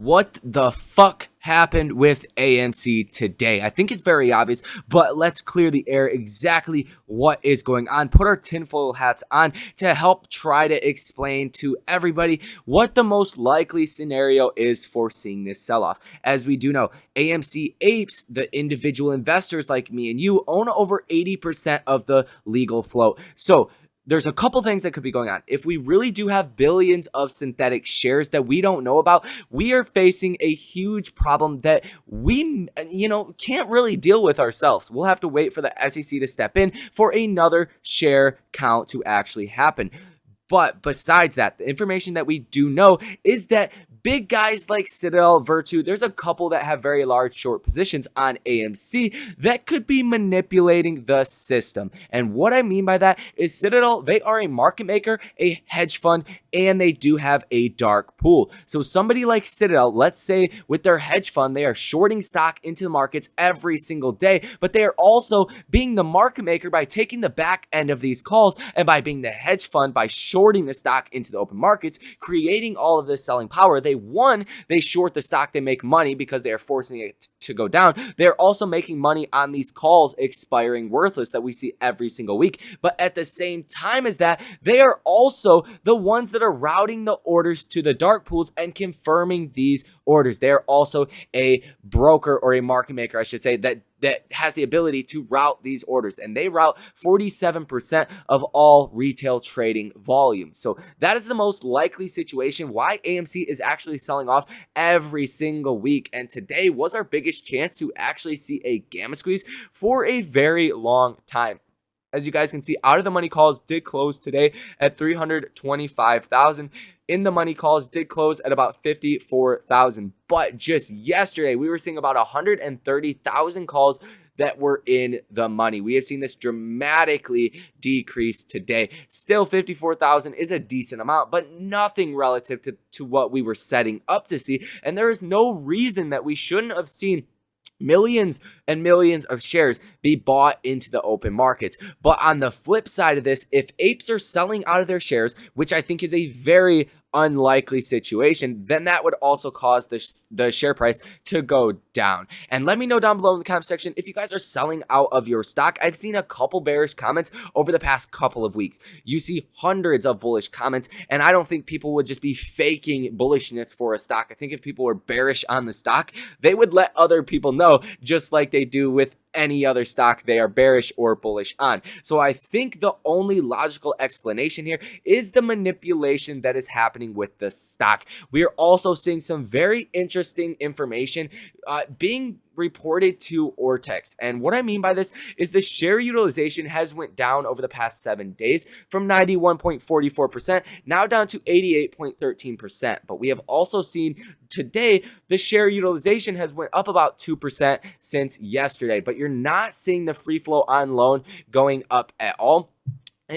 What the fuck happened with AMC today? I think it's very obvious, but let's clear the air exactly what is going on. Put our tinfoil hats on to help try to explain to everybody what the most likely scenario is for seeing this sell-off. As we do know, AMC apes, the individual investors like me and you, own over 80% of the legal float. So there's a couple things that could be going on. If we really do have billions of synthetic shares that we don't know about, we are facing a huge problem that we, can't really deal with ourselves. We'll have to wait for the SEC to step in for another share count to actually happen. But besides that, the information that we do know is that big guys like Citadel, Virtu, there's a couple that have very large short positions on AMC that could be manipulating the system. And what I mean by that is Citadel, they are a market maker, a hedge fund, and they do have a dark pool. So somebody like Citadel, let's say with their hedge fund, they are shorting stock into the markets every single day, but they are also being the market maker by taking the back end of these calls, and by being the hedge fund by shorting the stock into the open markets, creating all of this selling power. They short the stock, they make money because they are forcing it to go down. They're also making money on these calls expiring worthless that we see every single week. But at the same time as that, they are also the ones that are routing the orders to the dark pools and confirming these orders. They are also a broker, or a market maker, I should say, that has the ability to route these orders, and they route 47% of all retail trading volume. So that is the most likely situation why AMC is actually selling off every single week. And today was our biggest chance to actually see a gamma squeeze for a very long time. As you guys can see, out of the money calls did close today at 325,000. In the money calls did close at about 54,000. But just yesterday, we were seeing about 130,000 calls that were in the money. We have seen this dramatically decrease today. Still, 54,000 is a decent amount, but nothing relative to what we were setting up to see. And there is no reason that we shouldn't have seen millions and millions of shares be bought into the open markets. But on the flip side of this, if apes are selling out of their shares, which I think is a very unlikely situation, then that would also cause the share price to go down. And let me know down below in the comment section if you guys are selling out of your stock. I've seen a couple bearish comments over the past couple of weeks. You see hundreds of bullish comments, and I don't think people would just be faking bullishness for a stock. I think if people were bearish on the stock, they would let other people know, just like they do with any other stock they are bearish or bullish on. So I think the only logical explanation here is the manipulation that is happening with the stock. We are also seeing some very interesting information being reported to Ortex. And what I mean by this is the share utilization has went down over the past 7 days from 91.44% now down to 88.13%. But we have also seen today the share utilization has went up about 2% since yesterday. But you're not seeing the free flow on loan going up at all.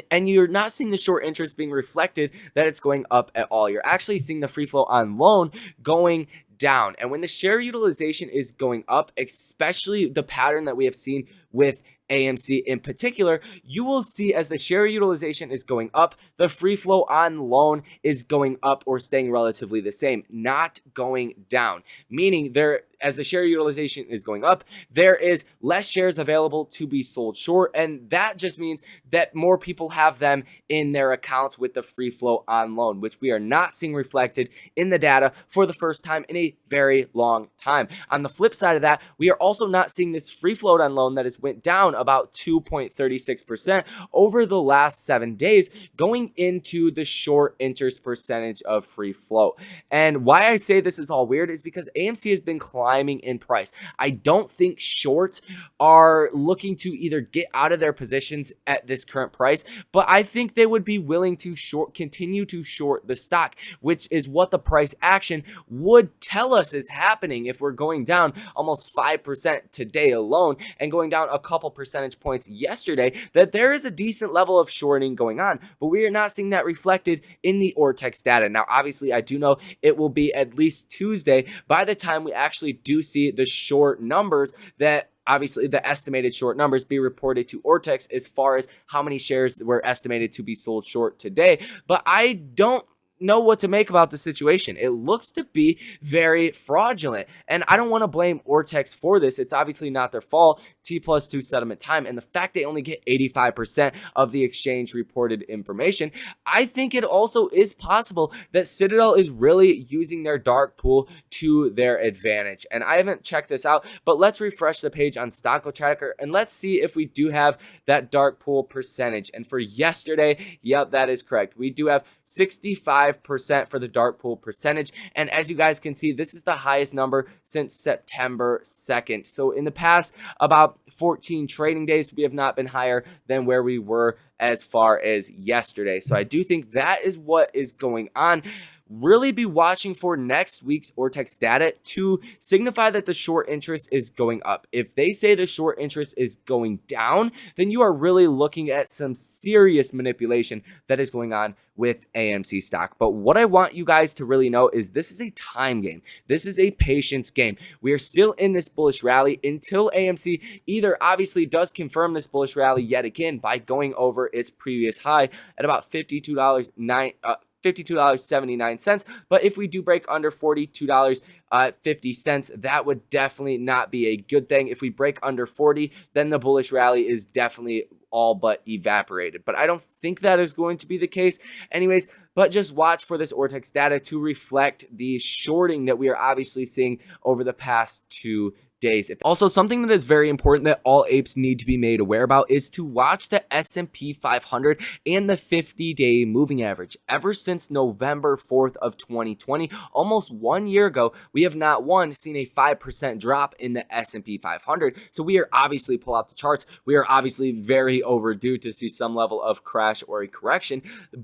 And you're not seeing the short interest being reflected that it's going up at all. You're actually seeing the free flow on loan going down. And when the share utilization is going up, especially the pattern that we have seen with AMC in particular, you will see as the share utilization is going up, the free flow on loan is going up or staying relatively the same, not going down. Meaning as the share utilization is going up, there is less shares available to be sold short, and that just means that more people have them in their accounts with the free flow on loan, which we are not seeing reflected in the data for the first time in a very long time. On the flip side of that, we are also not seeing this free float on loan that has went down about 2.36% over the last 7 days, going into the short interest percentage of free float. And why I say this is all weird is because AMC has been climbing in price. I don't think shorts are looking to either get out of their positions at this current price, but I think they would be willing to continue to short the stock, which is what the price action would tell us is happening if we're going down almost 5% today alone and going down a couple percentage points yesterday, that there is a decent level of shorting going on, but we are not seeing that reflected in the Ortex data. Now, obviously, I do know it will be at least Tuesday by the time we actually do see the short numbers, that obviously the estimated short numbers be reported to Ortex as far as how many shares were estimated to be sold short today. But I don't know what to make about the situation. It looks to be very fraudulent, and I don't want to blame Ortex for this. It's obviously not their fault. T+2 settlement time, and the fact they only get 85% of the exchange reported information, I think it also is possible that Citadel is really using their dark pool to their advantage. And I haven't checked this out, but let's refresh the page on Stocko Tracker and let's see if we do have that dark pool percentage. And for yesterday, yep, that is correct. We do have 65% for the dark pool percentage. And as you guys can see, this is the highest number since September 2nd. So in the past about 14 trading days, we have not been higher than where we were as far as yesterday. So I do think that is what is going on. Really be watching for next week's Ortex data to signify that the short interest is going up. If they say the short interest is going down, then you are really looking at some serious manipulation that is going on with AMC stock. But what I want you guys to really know is this is a time game. This is a patience game. We are still in this bullish rally until AMC either obviously does confirm this bullish rally yet again by going over its previous high at about $52.79. But if we do break under $42.50, that would definitely not be a good thing. If we break under 40, then the bullish rally is definitely all but evaporated. But I don't think that is going to be the case anyways. But just watch for this Ortex data to reflect the shorting that we are obviously seeing over the past 2 days. Also, something that is very important that all apes need to be made aware about is to watch the S&P 500 and the 50-day moving average. Ever since November 4th of 2020, almost 1 year ago, we have not seen a 5% drop in the S&P 500. So we are obviously, pull out the charts, we are obviously very overdue to see some level of crash or a correction.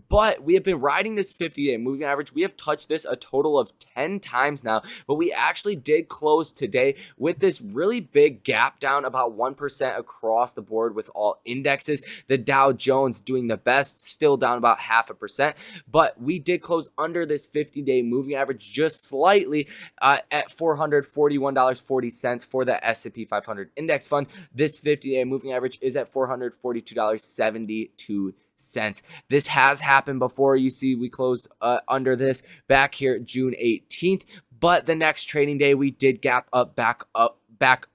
But we have been riding this 50-day moving average. We have touched this a total of 10 times now, but we actually did close today with this really big gap down about 1% across the board with all indexes. The Dow Jones doing the best, still down about 0.5%, but we did close under this 50-day moving average just slightly at $441.40 for the S&P 500 index fund. This 50-day moving average is at $442.72. This has happened before. You see, we closed under this back here June 18th, but the next trading day we did gap up back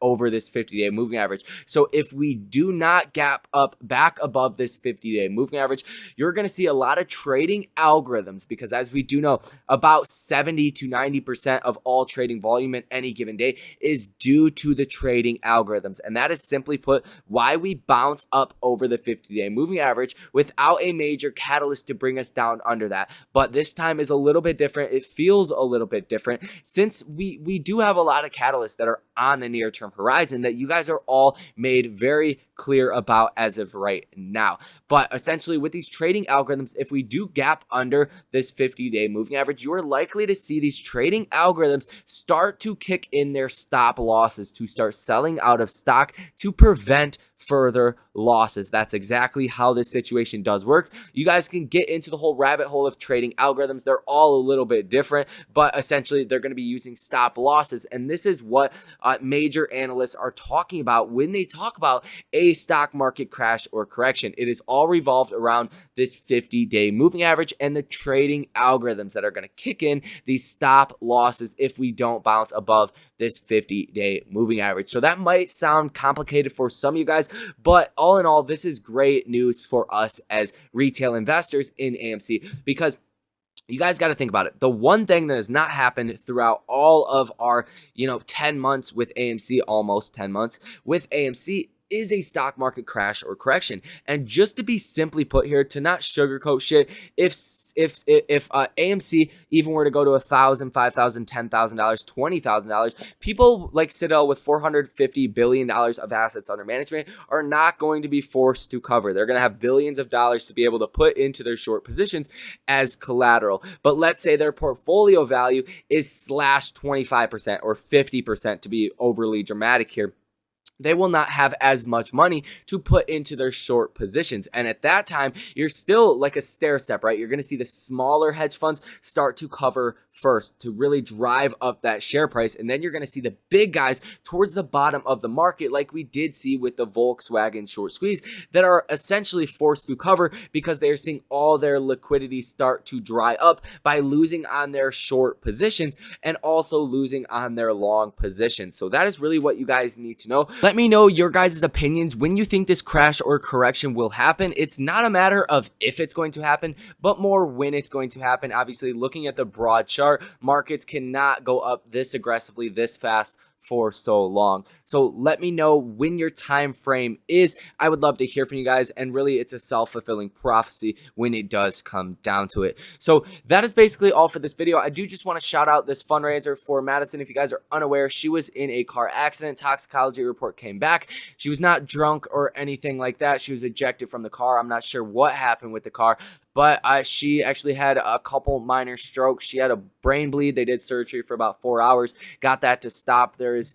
over this 50-day moving average. So if we do not gap up back above this 50-day moving average, you're going to see a lot of trading algorithms, because as we do know, about 70 to 90% of all trading volume in any given day is due to the trading algorithms. And that is simply put why we bounce up over the 50-day moving average without a major catalyst to bring us down under that. But this time is a little bit different. It feels a little bit different since we do have a lot of catalysts that are on the near-term horizon that you guys are all made very clear about as of right now. But essentially with these trading algorithms, if we do gap under this 50-day moving average, you are likely to see these trading algorithms start to kick in their stop losses, to start selling out of stock to prevent further losses. That's exactly how this situation does work. You guys can get into the whole rabbit hole of trading algorithms. They're all a little bit different, but essentially they're going to be using stop losses. And this is what major analysts are talking about when they talk about a stock market crash or correction. It is all revolved around this 50-day moving average and the trading algorithms that are going to kick in these stop losses if we don't bounce above this 50-day moving average. So that might sound complicated for some of you guys, but all in all, this is great news for us as retail investors in AMC, because you guys got to think about it. The one thing that has not happened throughout all of our, 10 months with AMC, almost 10 months with AMC, is a stock market crash or correction. And just to be simply put here, to not sugarcoat shit, if AMC even were to go to $1,000, $5,000, $10,000, $20,000, people like Citadel with $450 billion of assets under management are not going to be forced to cover. They're going to have billions of dollars to be able to put into their short positions as collateral. But let's say their portfolio value is slashed 25% or 50%, to be overly dramatic here. they will not have as much money to put into their short positions. And at that time, you're still like a stair step, right? You're going to see the smaller hedge funds start to cover first to really drive up that share price. And then you're going to see the big guys towards the bottom of the market, like we did see with the Volkswagen short squeeze, that are essentially forced to cover because they're seeing all their liquidity start to dry up by losing on their short positions and also losing on their long positions. So that is really what you guys need to know. Let me know your guys' opinions when you think this crash or correction will happen. It's not a matter of if it's going to happen, but more when it's going to happen. Obviously, looking at the broad chart, markets cannot go up this aggressively, this fast for so long. So let me know when your time frame is. I would love to hear from you guys, and really it's a self-fulfilling prophecy when it does come down to it. So that is basically all for this video. I do just want to shout out this fundraiser for Madison. If you guys are unaware, she was in a car accident. Toxicology report came back. She was not drunk or anything like that. She was ejected from the car. I'm not sure what happened with the car, but she actually had a couple minor strokes. She had a brain bleed. They did surgery for about 4 hours, got that to stop. There is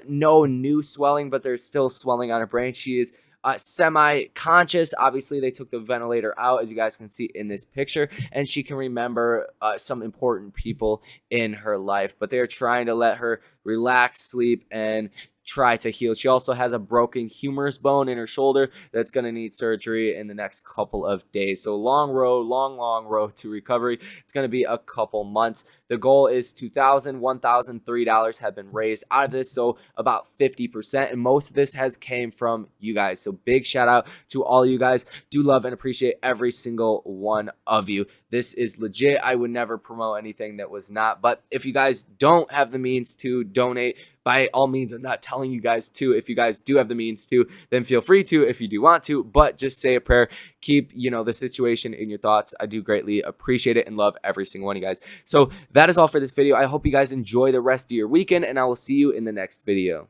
no new swelling, but there's still swelling on her brain. She is semi-conscious. Obviously, they took the ventilator out, as you guys can see in this picture, and she can remember some important people in her life, but they're trying to let her relax, sleep, and try to heal. She also has a broken humerus bone in her shoulder that's going to need surgery in the next couple of days. So long road to recovery. It's going to be a couple months. The goal is $2,000, $1,003 have been raised out of this, so about 50%, and most of this has came from you guys. So big shout out to all you guys. Do love and appreciate every single one of you. This is legit. I would never promote anything that was not, but if you guys don't have the means to donate, by all means, I'm not telling you guys to. If you guys do have the means to, then feel free to if you do want to, but just say a prayer. Keep, the situation in your thoughts. I do greatly appreciate it and love every single one of you guys. So that is all for this video. I hope you guys enjoy the rest of your weekend, and I will see you in the next video.